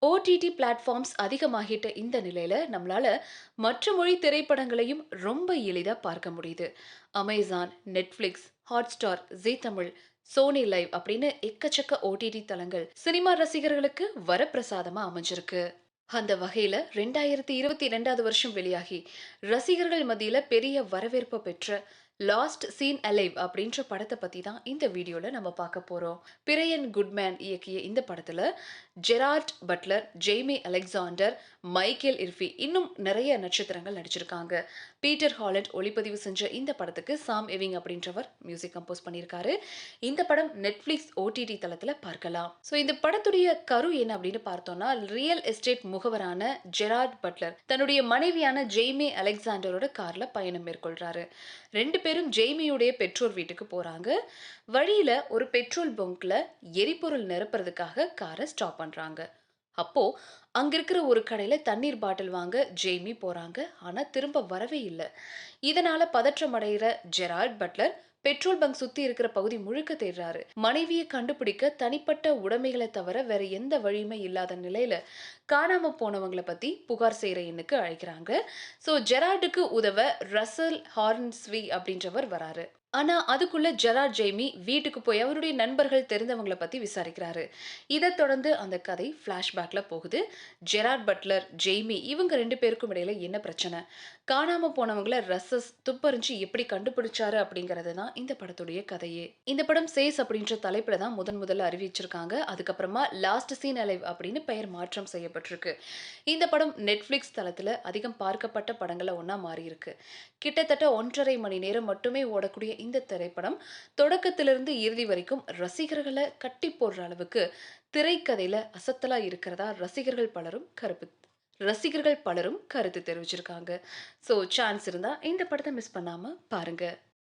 OTT platforms அதிகமாகிட்ட இந்த நிலையில நம்மளால மற்ற மொழி திரைப்படங்களையும் ரொம்ப எளிதா பார்க்க முடியுது. அமேசான், நெட்ஃபிளிக்ஸ், ஹாட்ஸ்டார், ஜீ தமிழ், சோனி லைவ் அப்படின்னு எக்கச்சக்க ஓடிடி தளங்கள் சினிமா ரசிகர்களுக்கு வரப்பிரசாதமா அமைஞ்சிருக்கு. அந்த வகையில 2022வது வருஷம் வெளியாகி ரசிகர்கள் மத்தியில பெரிய வரவேற்பு பெற்ற லாஸ்ட் சீன் அலைவ் அப்படின்ற படத்தை பத்தி தான் இந்த வீடியோல நம்ம பார்க்க போறோம். பிரையன் குட்மேன் இயக்கிய இந்த படத்துல Gerard Butler, Jaime Alexander, Michael Irby இன்னும் நிறைய நட்சத்திரங்கள் நடிச்சிருக்காங்க. பீட்டர் ஹாலண்ட் ஒளிப்பதிவு செஞ்ச இந்த படத்துக்கு சாம் எவிங் அப்படின்றவர் மியூசிக் கம்போஸ் பண்ணியிருக்காரு. இந்த படம் நெட்ஃபிளிக்ஸ் ஓடிடி தளத்துல பார்க்கலாம். ஸோ இந்த படத்துடைய கரு என்ன அப்படின்னு பார்த்தோம்னா, ரியல் எஸ்டேட் முகவரான ஜெரார்ட் பட்லர் தன்னுடைய மனைவியான ஜெய்மி அலெக்சாண்டரோட கார்ல பயணம் மேற்கொள்றாரு. ரெண்டு பேரும் ஜெய்மியுடைய பெற்றோர் வீட்டுக்கு போறாங்க. வழியில ஒரு பெட்ரோல் பங்க்ல எரிபொருள் நிரப்புறதுக்காக காரை ஸ்டாப் பண்றாங்க. அப்போ அங்க இருக்கிற ஒரு கடையில தண்ணீர் பாட்டில் வாங்க ஜெய்மி போறாங்க. ஆனா திரும்ப வரவே இல்லை. இதனால பதற்றம் அடைகிற ஜெரார்ட் பட்லர் பெட்ரோல் பங்க் சுத்தி இருக்கிற பகுதி முழுக்க தேடுறாரு. மனைவியை கண்டுபிடிக்க தனிப்பட்ட உடைமைகளை தவிர வேற எந்த வழியுமே இல்லாத நிலையில காணாம போனவங்களை பத்தி புகார் செய்யற எண்ணுக்கு அழைக்கிறாங்க. சோ ஜெரார்டுக்கு உதவ ரசல் ஹார்ன்ஸ்வி அப்படின்றவர் வராரு. ஆனா அதுக்குள்ள ஜெரார்ட் ஜெய்மி வீட்டுக்கு போய் அவருடைய நண்பர்கள் தெரிந்தவங்களை பத்தி விசாரிக்கிறாரு. இதை தொடர்ந்து அந்த கதை பிளாஷ்பேக்ல போகுது. ஜெரார்ட் பட்லர், ஜெய்மி இவங்க ரெண்டு பேருக்கும் இடையில என்ன பிரச்சனை, காணாம போனவங்களை ரசஸ் துப்பறிஞ்சு எப்படி கண்டுபிடிச்சாரு அப்படிங்கறது தான் இந்த படத்துடைய கதையே. இந்த படம் சேஸ் அப்படின்ற தலைப்புல தான் முதல்ல அறிவிச்சிருக்காங்க. அதுக்கப்புறமா லாஸ்ட் சீன் அலைவ் அப்படின்னு பெயர் மாற்றம் செய்யப்பட்டிருக்கு. இந்த படம் நெட்ஃபிளிக்ஸ் தளத்துல அதிகம் பார்க்கப்பட்ட படங்கள ஒன்னா மாறி இருக்கு. கிட்டத்தட்ட 1.5 மணி நேரம் மட்டுமே ஓடக்கூடிய இந்த திரைப்படம் தொடக்கத்திலிருந்து இறுதி வரைக்கும் ரசிகர்களை கட்டி போடுற அளவுக்கு திரைக்கதையில அசத்தலா இருக்கிறதா ரசிகர்கள் பலரும் கருத்து தெரிவிச்சிருக்காங்க. சோ சான்ஸ் இருந்தா இந்த படத்தை மிஸ் பண்ணாம பாருங்க.